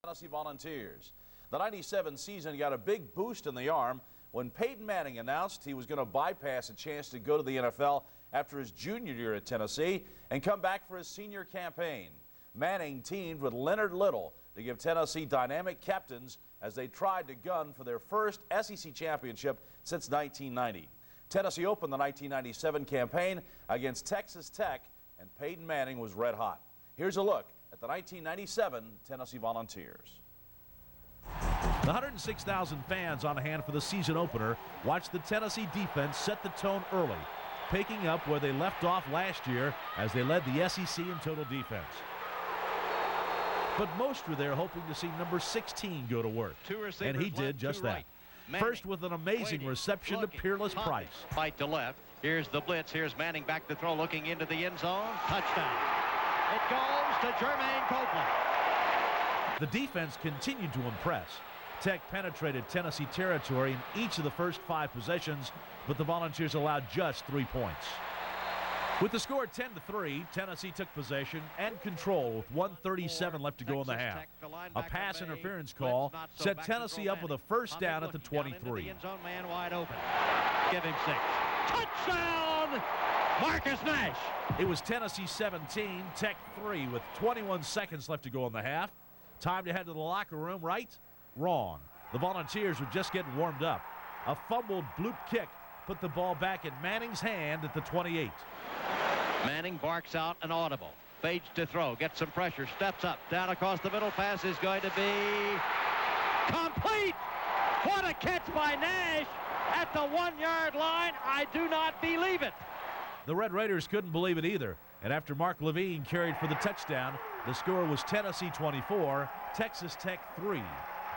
Tennessee Volunteers. The '97 season got a big boost in the arm when Peyton Manning announced he was going to bypass a chance to go to the NFL after his junior year at Tennessee and come back for his senior campaign. Manning teamed with Leonard Little to give Tennessee dynamic captains as they tried to gun for their first SEC championship since 1990. Tennessee opened the 1997 campaign against Texas Tech, and Peyton Manning was red hot. Here's a look at the 1997 Tennessee Volunteers. The 106,000 fans on hand for the season opener watched the Tennessee defense set the tone early, picking up where they left off last year as they led the SEC in total defense. But most were there hoping to see number 16 go to work, and he did just that. First with an amazing reception to Peerless Price. Right to left. Here's the blitz. Here's Manning back to throw, looking into the end zone. Touchdown. It goes to Jermaine Copeland. The defense continued to impress. Tech penetrated Tennessee territory in each of the first 5 possessions, but the Volunteers allowed just 3 points. With the score 10-3, Tennessee took possession and control with 1:37 left to go in the half. A pass interference call set Tennessee up with a first down at the 23. Man wide open. Give him 6. Touchdown, Marcus Nash. It was Tennessee 17, Tech 3 with 21 seconds left to go in the half. Time to head to the locker room, right? Wrong. The Volunteers were just getting warmed up. A fumbled bloop kick put the ball back in Manning's hand at the 28. Manning barks out an audible. Fades to throw, gets some pressure, steps up, down across the middle. Pass is going to be complete. What a catch by Nash at the 1-yard line. I do not believe it. The Red Raiders couldn't believe it either, and after Mark Levine carried for the touchdown, the score was Tennessee 24, Texas Tech 3.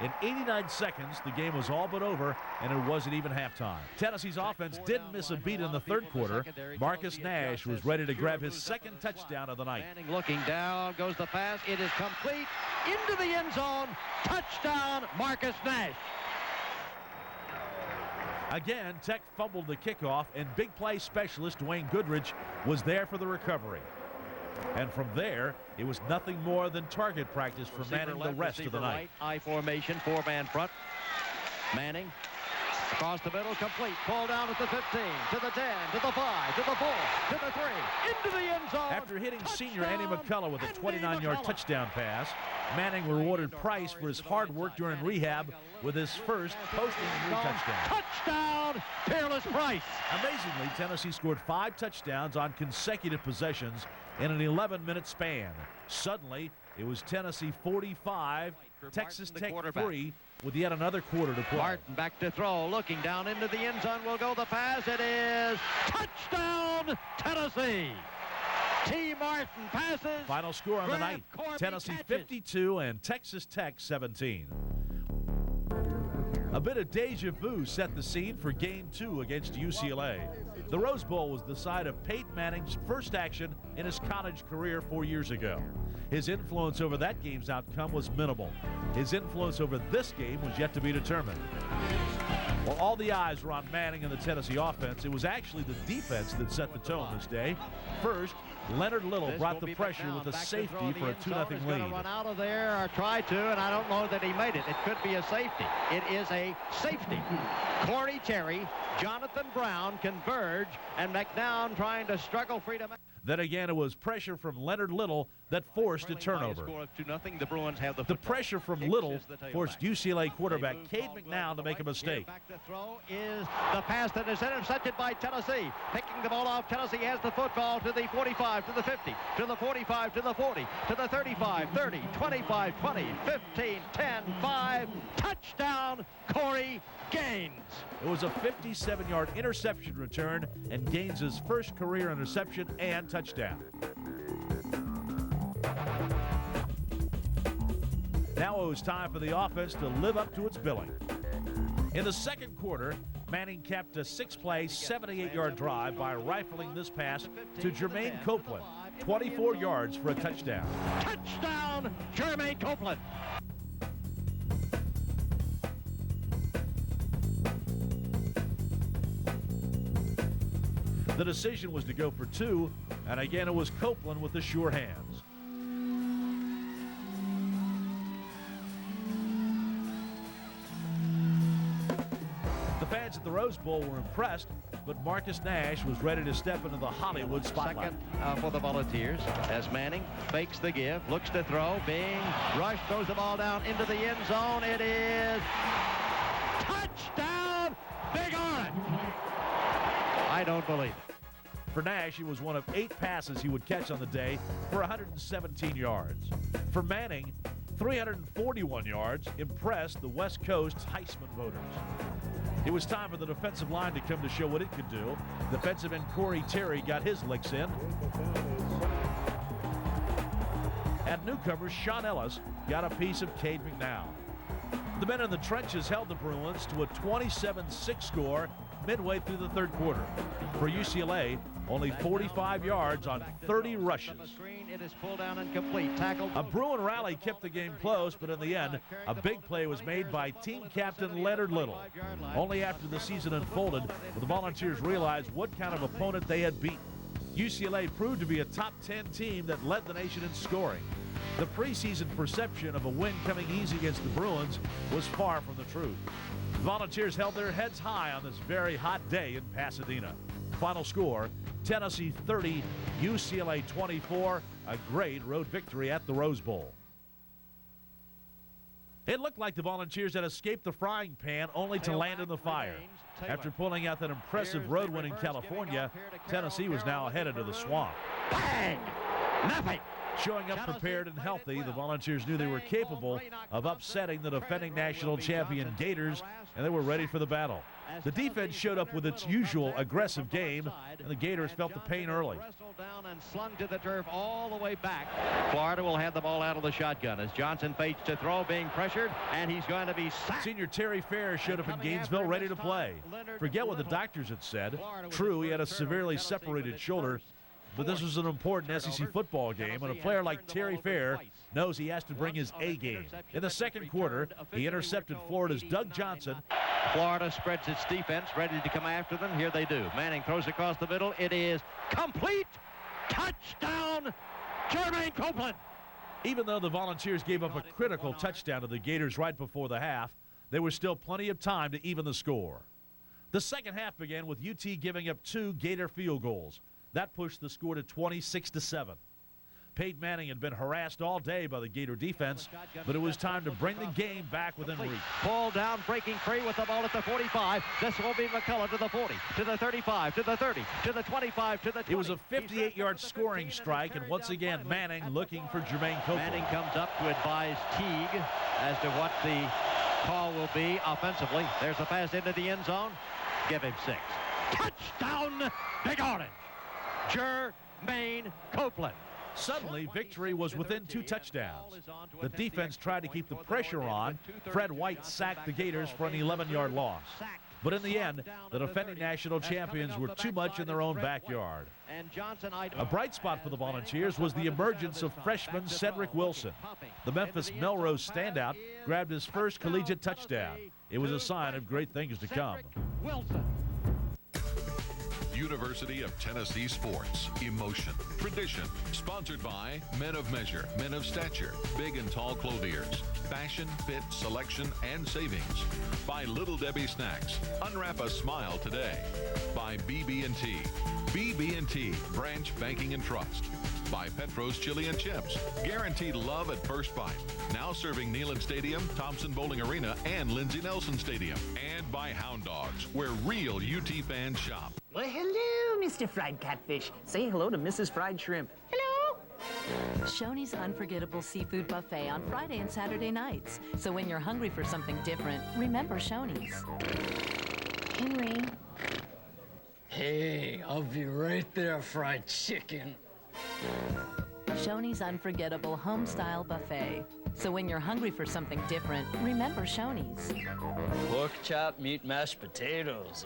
In 89 seconds, the game was all but over, and it wasn't even halftime. Tennessee's offense didn't miss a beat in the third quarter. Marcus Nash was ready to grab his second touchdown of the night. Manning looking down, goes the pass. It is complete into the end zone. Touchdown, Marcus Nash. Again, Tech fumbled the kickoff, and big play specialist Dwayne Goodrich was there for the recovery. And from there, it was nothing more than target practice for Manning the rest of the night. I formation, 4-man front. Manning across the middle, complete. Ball down at the 15, to the 10, to the 5, to the 4, to the 3, into the end zone. After hitting senior Andy McCullough with a 29-yard touchdown pass, Manning rewarded Price for his hard work during rehab with his first post-injury touchdown. Touchdown, Peerless Price. Amazingly, Tennessee scored 5 touchdowns on consecutive possessions in an 11-minute span. Suddenly, it was Tennessee 45, Texas Tech 3, with yet another quarter to play. Martin back to throw, looking down into the end zone. Will go the pass. It is touchdown, Tennessee. T. Martin passes. Final score on the night, Tennessee 52 and Texas Tech 17. A bit of deja vu set the scene for Game 2 against UCLA. The Rose Bowl was the site of Peyton Manning's first action in his college career 4 years ago. His influence over that game's outcome was minimal. His influence over this game was yet to be determined. While all the eyes were on Manning and the Tennessee offense, it was actually the defense that set the tone this day. First, Leonard Little brought the pressure with a safety for a 2-0 lead. Run out of there or try to, and I don't know that he made it. It could be a safety. It is a safety. Corey Terry, Jonathan Brown converge, and McNown trying to struggle free to. Then again, it was pressure from Leonard Little that forced a turnover. The Bruins have the pressure from Little forced UCLA quarterback Cade McNown to make a mistake. Back to throw is the pass that is intercepted by Tennessee. Picking the ball off, Tennessee has the football to the 45, to the 50, to the 45, to the 40, to the 35, 30, 25, 20, 15, 10, 5. Touchdown, Corey Gaines. It was a 57-yard interception return and Gaines' first career interception and touchdown. Now it was time for the offense to live up to its billing. In the second quarter, Manning capped a 6-play, 78-yard drive by rifling this pass to Jermaine Copeland, 24 yards for a touchdown. Touchdown, Jermaine Copeland. The decision was to go for 2, and again it was Copeland with the sure hands. fans at the Rose Bowl were impressed, but Marcus Nash was ready to step into the Hollywood spotlight. Second for the Volunteers as Manning fakes the give, looks to throw, being rushed, throws the ball down into the end zone. It is touchdown, Big Orange. I don't believe it. For Nash, it was one of 8 passes he would catch on the day for 117 yards. For Manning, 341 yards impressed the West Coast's Heisman voters. It was time for the defensive line to come to show what it could do. Defensive end Corey Terry got his licks in. And newcomer Sean Ellis got a piece of Cade McNown. The men in the trenches held the Bruins to a 27-6 score midway through the third quarter. For UCLA, only 45 yards on 30 rushes. It is pulled down and complete. Tackled. A Bruin rally kept the game close, but in the end, a big play was made by team captain Leonard Little. Only after the season unfolded will the Volunteers realize what kind of opponent they had beaten. UCLA proved to be a top 10 team that led the nation in scoring. The preseason perception of a win coming easy against the Bruins was far from the truth. The Volunteers held their heads high on this very hot day in Pasadena. Final score, Tennessee 30, UCLA 24, a great road victory at the Rose Bowl. It looked like the Volunteers had escaped the frying pan only to land in the fire. After pulling out that impressive road win in California, Tennessee was now headed to the swamp. Bang! Nothing. Showing up prepared and healthy, the Volunteers knew they were capable of upsetting the defending national champion Gators, and they were ready for the battle. The defense showed up with its usual aggressive game, and the Gators felt the pain early. Down and slung to the turf all the way back. Florida will have the ball out of the shotgun as Johnson fakes to throw, being pressured, and he's going to be sacked. Senior Terry Fair showed up in Gainesville ready to play. Forget what the doctors had said. True, he had a severely separated shoulder, but this was an important SEC football game, and a player like Terry Fair knows he has to bring his A game. In the second quarter, he intercepted Florida's Doug Johnson. Florida spreads its defense, ready to come after them. Here they do. Manning throws across the middle. It is complete. Touchdown, Jermaine Copeland. Even though the Volunteers gave up a critical touchdown to the Gators right before the half, there was still plenty of time to even the score. The second half began with UT giving up 2 Gator field goals. That pushed the score to 26-7. Peyton Manning had been harassed all day by the Gator defense, but it was time to bring the game back within reach. Ball down, breaking free with the ball at the 45. This will be McCullough to the 40, to the 35, to the 30, to the 25, to the 20. It was a 58-yard scoring strike, and once again, Manning looking for Jermaine Copeland. Manning comes up to advise Teague as to what the call will be offensively. There's a pass into the end zone. Give him 6. Touchdown, Big Orange. Jermaine Copeland. Suddenly, victory was within 2 touchdowns. The defense tried to keep the pressure on. Fred White sacked the Gators for an 11-yard loss. But in the end, the defending national champions were too much in their own backyard. A bright spot for the Volunteers was the emergence of freshman Cedric Wilson. The Memphis Melrose standout grabbed his first collegiate touchdown. It was a sign of great things to come. Wilson. University of Tennessee Sports. Emotion. Tradition. Sponsored by Men of Measure, Men of Stature, Big and Tall Clothiers. Fashion, fit, selection, and savings. By Little Debbie Snacks. Unwrap a smile today. By BB&T. BB&T, Branch Banking and Trust. By Petros Chili and Chips. Guaranteed love at first bite. Now serving Neyland Stadium, Thompson Bowling Arena, and Lindsey Nelson Stadium. And by Hound Dogs, where real UT fans shop. Well, hello, Mr. Fried Catfish. Say hello to Mrs. Fried Shrimp. Hello. Shoney's Unforgettable Seafood Buffet on Friday and Saturday nights. So when you're hungry for something different, remember Shoney's. Henry. Hey, I'll be right there, fried chicken. Shoney's Unforgettable Home-Style Buffet. So when you're hungry for something different, remember Shoney's. Pork chop, meat, mashed potatoes.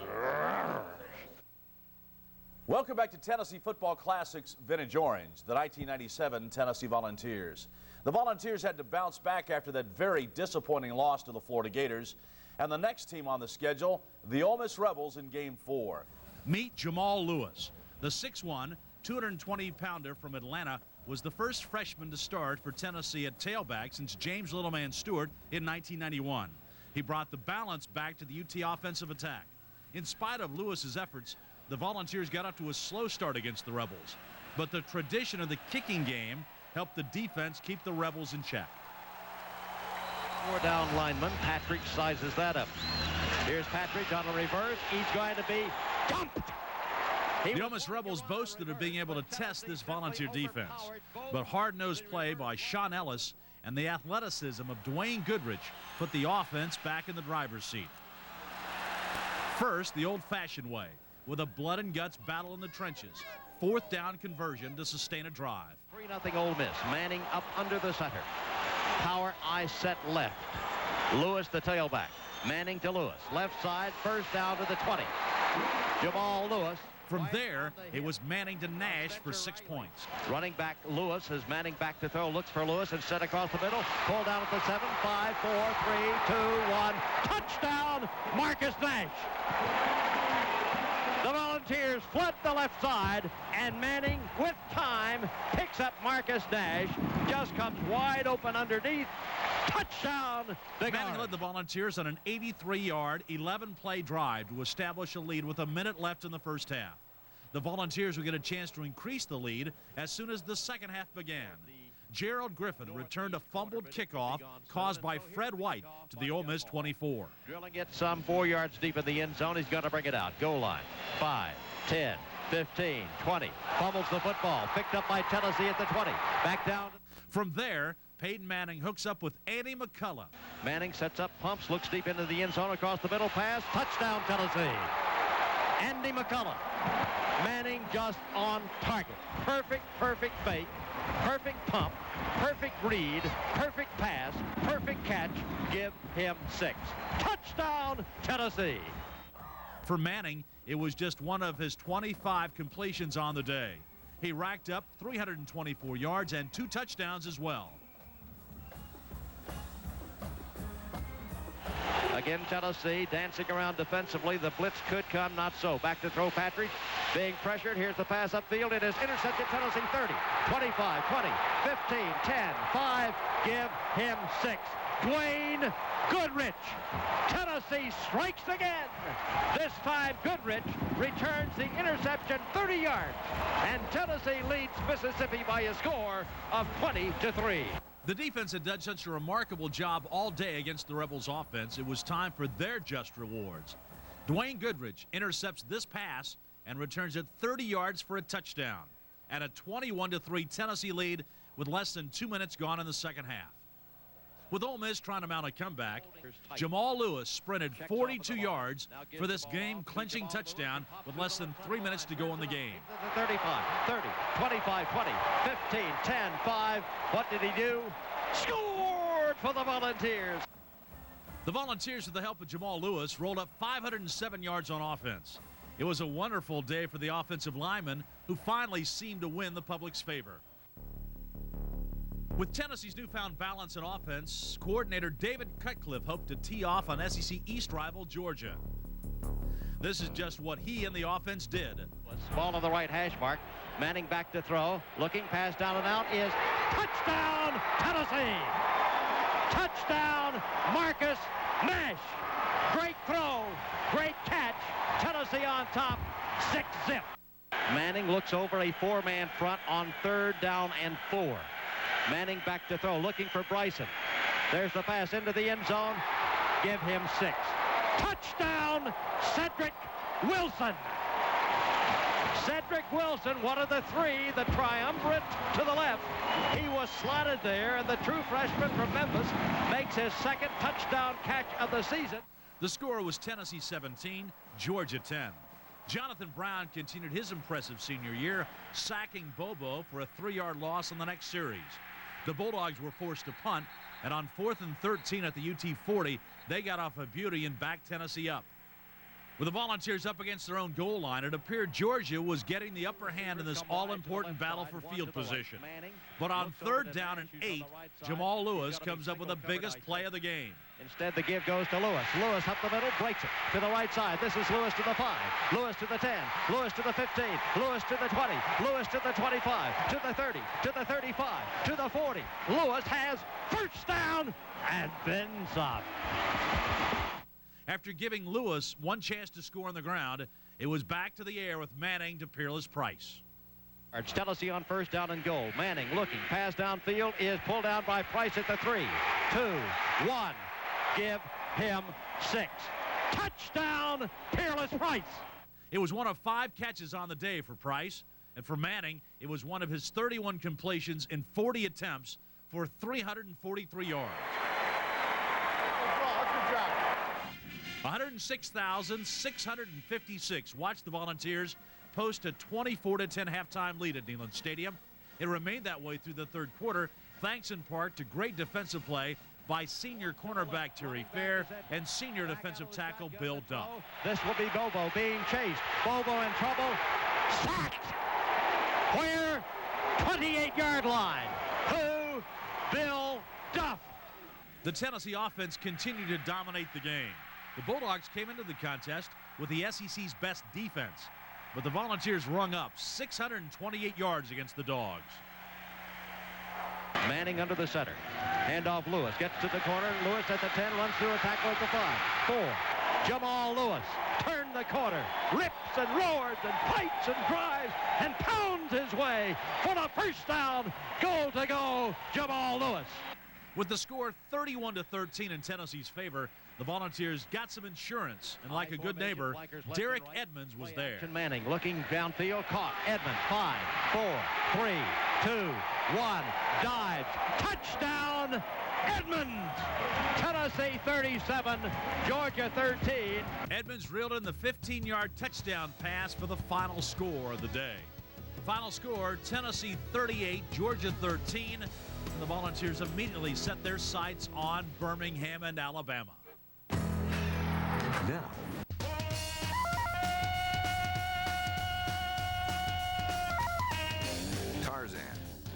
Welcome back to Tennessee Football Classics Vintage Orange, the 1997 Tennessee Volunteers. The Volunteers had to bounce back after that very disappointing loss to the Florida Gators. And the next team on the schedule, the Ole Miss Rebels in Game 4. Meet Jamal Lewis. The 6'1", 220-pounder from Atlanta was the first freshman to start for Tennessee at tailback since James Littleman Stewart in 1991. He brought the balance back to the UT offensive attack. In spite of Lewis's efforts, the Volunteers got up to a slow start against the Rebels. But the tradition of the kicking game helped the defense keep the Rebels in check. 4 down lineman. Patrick sizes that up. Here's Patrick on a reverse. He's going to be dumped. The Ole Miss Rebels boasted of being able to test this Volunteer defense. But hard-nosed play by Sean Ellis and the athleticism of Dwayne Goodrich put the offense back in the driver's seat. First, the old-fashioned way, with a blood-and-guts battle in the trenches. 4th down conversion to sustain a drive. 3-0 Ole Miss. Manning up under the center. Power I set left. Lewis the tailback. Manning to Lewis. Left side, first down to the 20. Jamal Lewis. From there, it was Manning to Nash for 6 points. Running back Lewis as Manning back to throw. Looks for Lewis and set across the middle. Pull down at the 7. 5, 4, 3, 2, 1. Touchdown, Marcus Nash. The Volunteers fled the left side, and Manning, with time, picks up Marcus Nash. Just comes wide open underneath. Touchdown, Big Manning Arm. led the Volunteers on an 83-yard, 11-play drive to establish a lead with a minute left in the first half. The Volunteers would get a chance to increase the lead as soon as the second half began. Gerald Griffin returned a fumbled kickoff caused by Fred White to the Ole Miss 24. Drilling it some 4 yards deep in the end zone. He's going to bring it out. Goal line. 5, 10, 15, 20. Fumbles the football. Picked up by Tennessee at the 20. Back down. From there, Peyton Manning hooks up with Andy McCullough. Manning sets up, pumps, looks deep into the end zone, across the middle, pass, touchdown Tennessee. Andy McCullough. Manning just on target. Perfect fake, perfect pump, perfect read, perfect pass, perfect catch. Give him 6. Touchdown Tennessee. For Manning, it was just one of his 25 completions on the day. He racked up 324 yards and 2 touchdowns as well. Again, Tennessee dancing around defensively. The blitz could come, not so. Back to throw Patrick. Being pressured. Here's the pass upfield. It is intercepted. Tennessee 30, 25, 20, 15, 10, 5. Give him 6. Dwayne Goodrich. Tennessee strikes again. This time Goodrich returns the interception 30 yards. And Tennessee leads Mississippi by a score of 20-3. The defense had done such a remarkable job all day against the Rebels offense, it was time for their just rewards. Dwayne Goodrich intercepts this pass and returns it 30 yards for a touchdown. And a 21-3 Tennessee lead with less than 2 minutes gone in the second half. With Ole Miss trying to mount a comeback, Jamal Lewis sprinted 42 yards for this game-clinching touchdown with less than 3 minutes to go in the game. 35, 30, 25, 20, 15, 10, 5. What did he do? Scored for the Volunteers. The Volunteers, with the help of Jamal Lewis, rolled up 507 yards on offense. It was a wonderful day for the offensive linemen, who finally seemed to win the public's favor. With Tennessee's newfound balance in offense, coordinator David Cutcliffe hoped to tee off on SEC East rival Georgia. This is just what he and the offense did. Ball on the right hash mark. Manning back to throw. Looking, pass down and out is touchdown Tennessee. Touchdown Marcus Nash. Great throw. Great catch. Tennessee on top. 6-zip. Manning looks over a 4-man front on 3rd down and 4. Manning back to throw, looking for Bryson. There's the pass into the end zone. Give him 6. Touchdown, Cedric Wilson. Cedric Wilson, one of the 3, the triumvirate to the left. He was slotted there, and the true freshman from Memphis makes his 2nd touchdown catch of the season. The score was Tennessee 17, Georgia 10. Jonathan Brown continued his impressive senior year, sacking Bobo for a 3-yard loss in the next series. The Bulldogs were forced to punt, and on 4th and 13 at the UT 40, they got off a beauty and backed Tennessee up. With the Volunteers up against their own goal line, it appeared Georgia was getting the upper hand in this all-important battle for field position. But on 3rd down and 8, Jamal Lewis comes up with the biggest play of the game. Instead, the give goes to Lewis. Lewis up the middle, breaks it to the right side. This is Lewis to the 5, Lewis to the 10, Lewis to the 15, Lewis to the 20, Lewis to the 25, to the 30, to the 35, to the 40. Lewis has first down and then some. After giving Lewis one chance to score on the ground, it was back to the air with Manning to Peerless Price. Tennessee on first down and goal. Manning looking. Pass downfield is pulled down by Price at the 3, 2, 1. Give him 6. Touchdown, Peerless Price. It was one of 5 catches on the day for Price. And for Manning, it was one of his 31 completions in 40 attempts for 343 yards. 106,656 watched the Volunteers post a 24-10 halftime lead at Neyland Stadium. It remained that way through the third quarter, thanks in part to great defensive play by senior cornerback Terry Fair and senior defensive tackle Bill Duff. This will be Bobo being chased. Bobo in trouble. Sacked. Where? 28-yard line. Who? Bill Duff. The Tennessee offense continued to dominate the game. The Bulldogs came into the contest with the SEC's best defense, but the Volunteers rung up 628 yards against the Dogs. Manning under the center. Handoff Lewis. Gets to the corner. Lewis at the 10. Runs through a tackle at the 5. 4. Jamal Lewis. Turned the corner. Rips and roars and fights and drives and pounds his way for the first down. Goal to go, Jamal Lewis. With the score 31-13 in Tennessee's favor, the Volunteers got some insurance, and like a good neighbor, Derek Edmonds was there. Manning looking downfield, caught. Edmonds, 5, 4, 3, 2, 1, dives. Touchdown, Edmonds! Tennessee 37, Georgia 13. Edmonds reeled in the 15-yard touchdown pass for the final score of the day. The final score, Tennessee 38, Georgia 13. And the Volunteers immediately set their sights on Birmingham and Alabama. Now, Tarzan,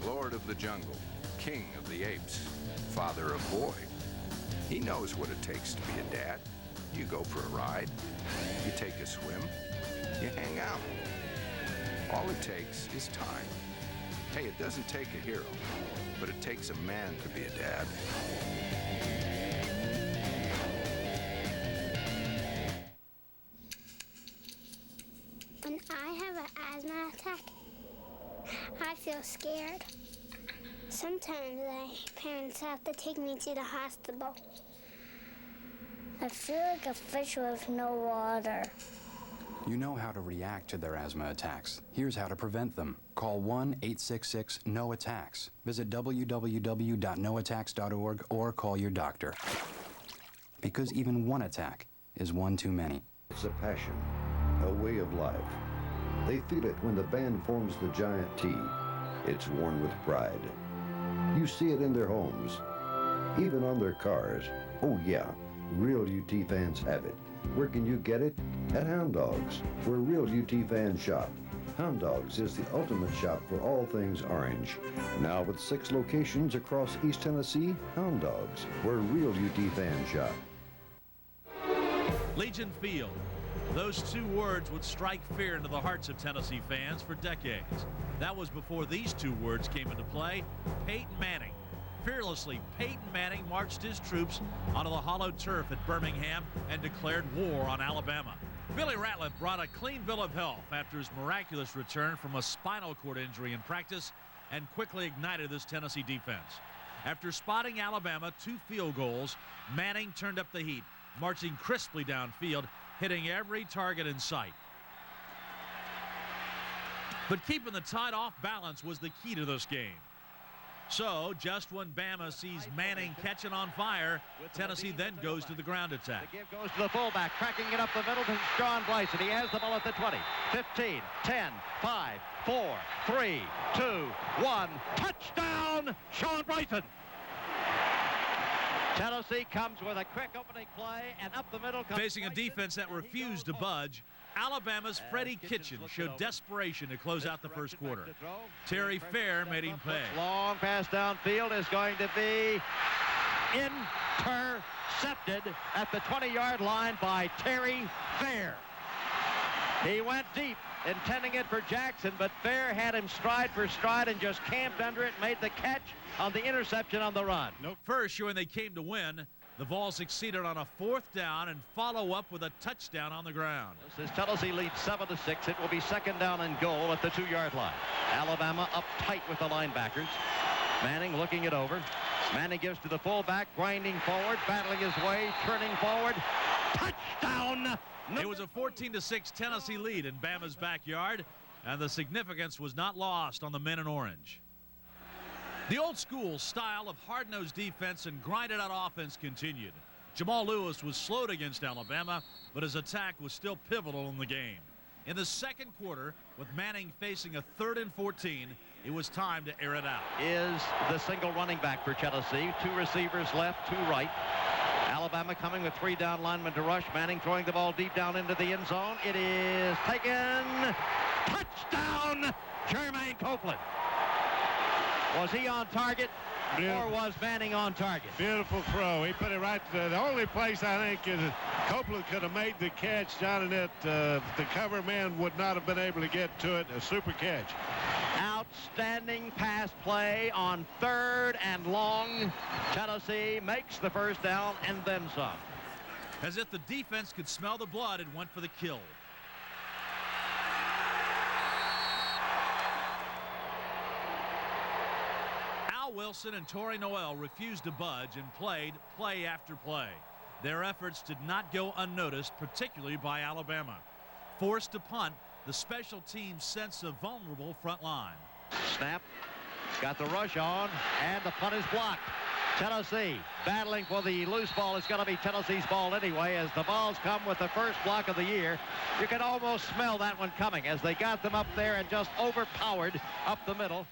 Lord of the Jungle, King of the Apes, father of boy. He knows what it takes to be a dad. You go for a ride, you take a swim, you hang out. All it takes is time. Hey, it doesn't take a hero, but it takes a man to be a dad. When I have an asthma attack, I feel scared. Sometimes my parents have to take me to the hospital. I feel like a fish with no water. you know how to react to their asthma attacks. Here's how to prevent them. Call 1-866-NO-ATTACKS. Visit www.noattacks.org or call your doctor. Because even one attack is one too many. It's a passion, a way of life. They feel it when the band forms the giant T. It's worn with pride. You see it in their homes, even on their cars. Oh yeah, real UT fans have it. Where can you get it? At Hound Dogs, where real UT fans shop. Hound Dogs is the ultimate shop for all things orange. Now with 6 locations across East Tennessee, Hound Dogs, where real UT fans shop. Legion Field. Those 2 words would strike fear into the hearts of Tennessee fans for decades. That was before these 2 words came into play. Peyton Manning. Fearlessly, Peyton Manning marched his troops onto the hollow turf at Birmingham and declared war on Alabama. Billy Ratliff brought a clean bill of health after his miraculous return from a spinal cord injury in practice and quickly ignited this Tennessee defense. After spotting Alabama 2 field goals, Manning turned up the heat, marching crisply downfield, hitting every target in sight. But keeping the Tide off balance was the key to this game. So, just when Bama sees Manning catching on fire, Tennessee then goes to the ground attack. The give goes to the fullback, cracking it up the middle to Sean Bryson. He has the ball at the 20, 15, 10, 5, 4, 3, 2, 1. Touchdown, Sean Bryson. Tennessee comes with a quick opening play, and up the middle comes Facing a defense that refused to budge, Alabama's Freddie Kitchen showed desperation to close out the first quarter. Terry Fair made him pay. Long pass downfield is going to be intercepted at the 20-yard line by Terry Fair. He went deep, intending it for Jackson, but Fair had him stride for stride and just camped under it, made the catch on the interception on the run. First, showing they came to win, The Vols succeeded on a 4th down and follow up with a touchdown on the ground. As Tennessee leads 7-6, it will be 2nd down and goal at the 2-yard line. Alabama up tight with the linebackers. Manning looking it over. Manning gives to the fullback, grinding forward, battling his way, turning forward. Touchdown! It was a 14-6 Tennessee lead in Bama's backyard, and the significance was not lost on the men in orange. The old school style of hard-nosed defense and grinded-out offense continued. Jamal Lewis was slowed against Alabama, but his attack was still pivotal in the game. In the second quarter, with Manning facing a 3rd and 14, it was time to air it out. Is the single running back for Tennessee. 2 receivers left, 2 right. Alabama coming with 3 down linemen to rush. Manning throwing the ball deep down into the end zone. It is taken. Touchdown, Jermaine Copeland. Was he on target, or was Manning on target? Beautiful throw. He put it right to the only place I think is Copeland could have made the catch, John, and the cover man would not have been able to get to it. A super catch. Outstanding pass play on 3rd and long. Tennessee makes the 1st down and then some. As if the defense could smell the blood, it went for the kill. Al Wilson and Torrey Noel refused to budge and played play after play. Their efforts did not go unnoticed, particularly by Alabama. Forced to punt, the special teams sense a vulnerable front line. Snap, got the rush on, and the punt is blocked. Tennessee battling for the loose ball. It's going to be Tennessee's ball anyway as the Vols come with the first block of the year. You can almost smell that one coming as they got them up there and just overpowered up the middle.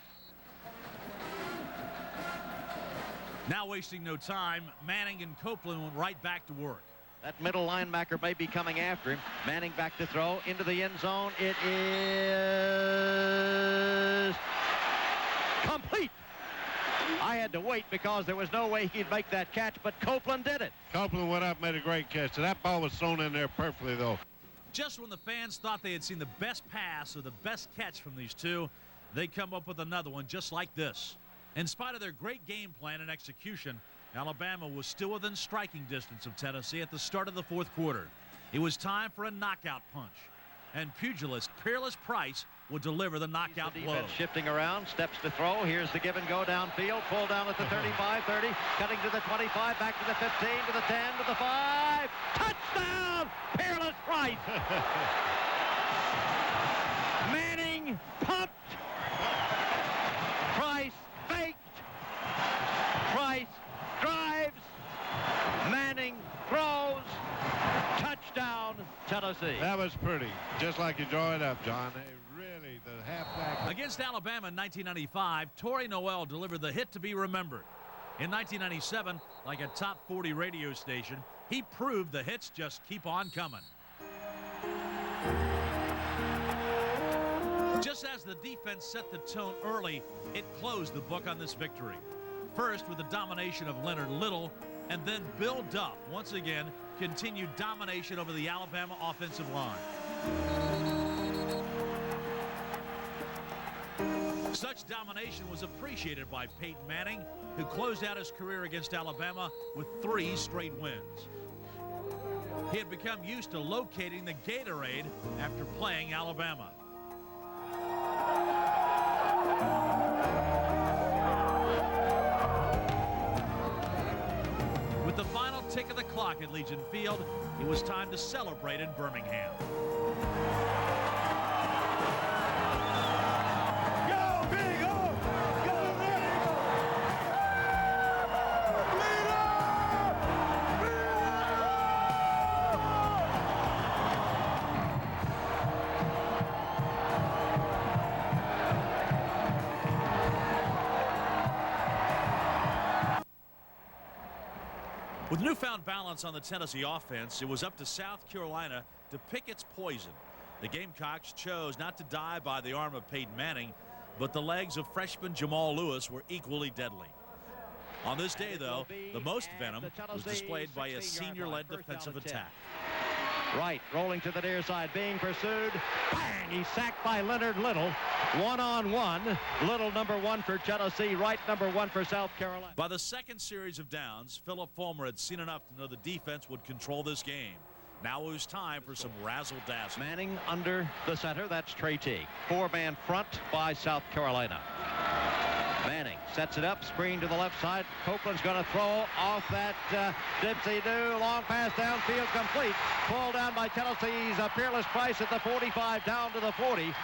Now wasting no time, Manning and Copeland went right back to work. That middle linebacker may be coming after him. Manning back to throw into the end zone. It is complete. I had to wait because there was no way he'd make that catch, but Copeland did it. Copeland went up and made a great catch. So that ball was thrown in there perfectly, though. Just when the fans thought they had seen the best pass or the best catch from these two, they come up with another one just like this. In spite of their great game plan and execution, Alabama was still within striking distance of Tennessee at the start of the 4th quarter. It was time for a knockout punch, and pugilist Peerless Price would deliver the knockout blow. Shifting around, steps to throw. Here's the give and go downfield. Pull down at the 35, 30, cutting to the 25, back to the 15, to the 10, to the 5. Touchdown, Peerless Price. Manning pumped. Price faked. Price drives. Manning throws. Touchdown, Tennessee. That was pretty. Just like you draw it up, John. Really, the halfback. Against Alabama in 1995, Torrey Noel delivered the hit to be remembered. In 1997, like a top 40 radio station, he proved the hits just keep on coming. Just as the defense set the tone early, it closed the book on this victory. First with the domination of Leonard Little, and then Bill Duff once again continued domination over the Alabama offensive line. Such domination was appreciated by Peyton Manning, who closed out his career against Alabama with 3 straight wins. He had become used to locating the Gatorade after playing Alabama. With the final tick of the clock at Legion Field, it was time to celebrate in Birmingham. With newfound balance on the Tennessee offense, it was up to South Carolina to pick its poison. The Gamecocks chose not to die by the arm of Peyton Manning, but the legs of freshman Jamal Lewis were equally deadly. On this day, though, the most venom was displayed by a senior-led defensive attack. Right, rolling to the near side, being pursued. Bang! He's sacked by Leonard Little. One-on-one. Little number 1 for Tennessee, Wright number 1 for South Carolina. By the second series of downs, Philip Fulmer had seen enough to know the defense would control this game. Now it was time for some razzle-dazzle. Manning under the center, that's Trey Teague. 4-man front by South Carolina. Manning sets it up, screen to the left side. Copeland's going to throw off that dipsy-do. Long pass downfield, complete. Pulled down by Tennessee's Peerless Price at the 45, down to the 40.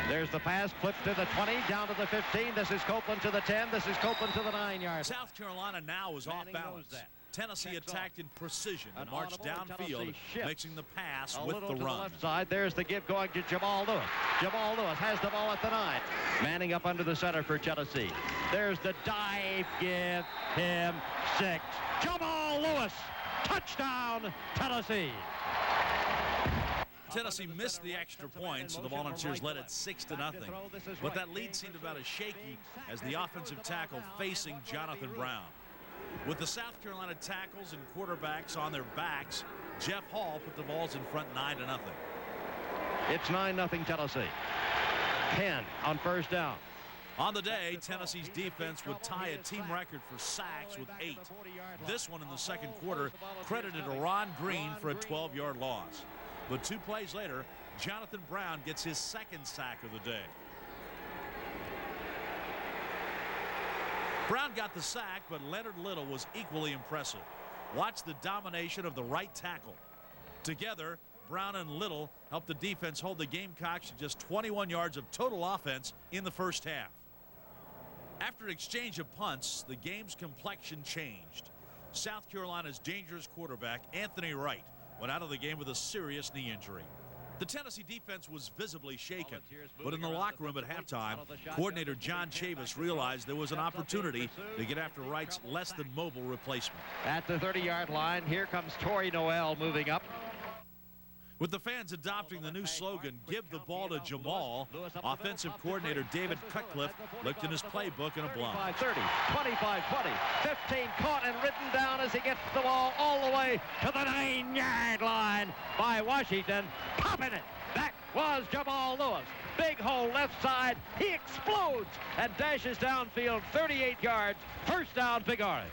There's the pass, flips to the 20, down to the 15. This is Copeland to the 10. This is Copeland to the 9-yard. South Carolina now is off balance. Tennessee attacked in precision and marched downfield, mixing the pass with the run. Left side, there's the give going to Jamal Lewis. Jamal Lewis has the ball at the 9. Manning up under the center for Tennessee. There's the dive, give him 6. Jamal Lewis, touchdown, Tennessee. Tennessee missed the extra point, so the Volunteers led it 6-0. But that lead seemed about as shaky as the offensive tackle facing Jonathan Brown. With the South Carolina tackles and quarterbacks on their backs, Jeff Hall put the Vols in front 9-0. It's 9-0 Tennessee. 10 on first down. On the day, Tennessee's defense would tie a team record for sacks with 8. This one in the second quarter credited to Ron Green for a 12-yard loss. But 2 plays later, Jonathan Brown gets his second sack of the day. Brown got the sack, but Leonard Little was equally impressive. Watch the domination of the right tackle. Together, Brown and Little helped the defense hold the Gamecocks to just 21 yards of total offense in the first half. After an exchange of punts, the game's complexion changed. South Carolina's dangerous quarterback, Anthony Wright, went out of the game with a serious knee injury. The Tennessee defense was visibly shaken, but in the locker room at halftime, coordinator John Chavis realized there was an opportunity to get after Wright's less than mobile replacement. At the 30-yard line, here comes Torrey Noel moving up. With the fans adopting the new slogan, "Give the ball to Jamal," offensive coordinator David Cutcliffe looked in his playbook and a blind. 30, 25, 20, 15, caught and ridden down as he gets the ball all the way to the 9-yard line by Washington. Popping it. That was Jamal Lewis. Big hole left side. He explodes and dashes downfield 38 yards. First down, Big Orange.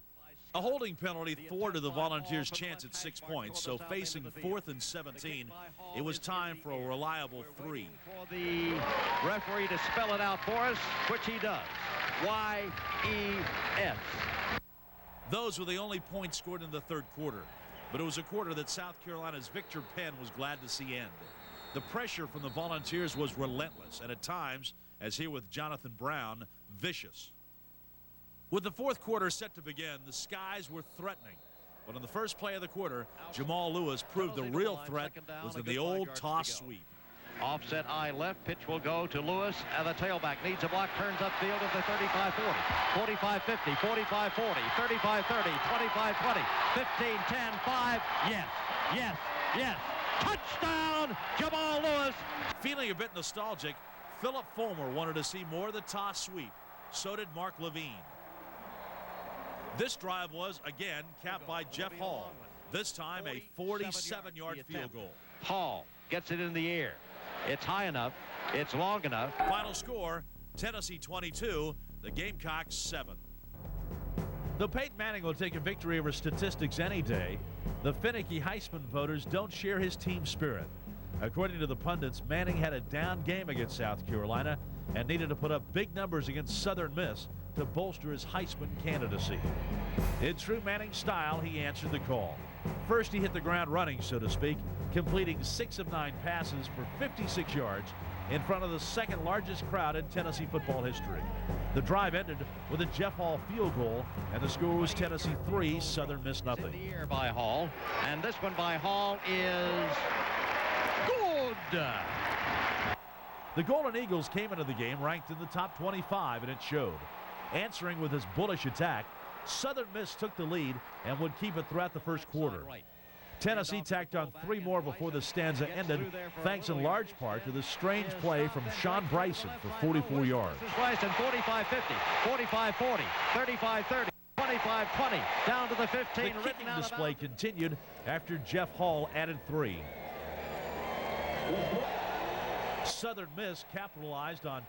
A holding penalty thwarted the Volunteers' chance at 6 points, so facing 4th and 17, it was time for a reliable 3. For the referee to spell it out for us, which he does. Y-E-S. Those were the only points scored in the third quarter, but it was a quarter that South Carolina's Victor Penn was glad to see end. The pressure from the Volunteers was relentless, and at times, as here with Jonathan Brown, vicious. With the fourth quarter set to begin, the skies were threatening. But on the first play of the quarter, Jamal Lewis proved the real threat was in the old toss sweep. Offset eye left, pitch will go to Lewis, and the tailback needs a block, turns upfield at the 35-40, 45-50, 45-40, 35-30, 25-20, 15-10, 5, yes, yes, yes. Touchdown, Jamal Lewis. Feeling a bit nostalgic, Philip Fulmer wanted to see more of the toss sweep. So did Mark Levine. This drive was, again, capped by Jeff Hall. This time, a 47-yard field goal. Hall gets it in the air. It's high enough. It's long enough. Final score, Tennessee 22, the Gamecocks 7. Though Peyton Manning will take a victory over statistics any day, the finicky Heisman voters don't share his team spirit. According to the pundits, Manning had a down game against South Carolina and needed to put up big numbers against Southern Miss to bolster his Heisman candidacy. In true Manning style, he answered the call. First, he hit the ground running, so to speak, completing 6 of 9 passes for 56 yards in front of the second largest crowd in Tennessee football history. The drive ended with a Jeff Hall field goal, and the score was Tennessee 3, Southern Miss nothing. In the air by Hall, and this one by Hall is good. The Golden Eagles came into the game ranked in the top 25, and it showed. Answering with his bullish attack, Southern Miss took the lead and would keep it throughout the first quarter. Tennessee tacked on 3 more before the stanza ended, thanks in large part to the strange play from Sean Bryson for 44 yards. Bryson, 45-50, 45-40, 35-30, 25-20, 25-20, down to the 15. The kicking display continued after Jeff Hall added 3. Southern Miss capitalized on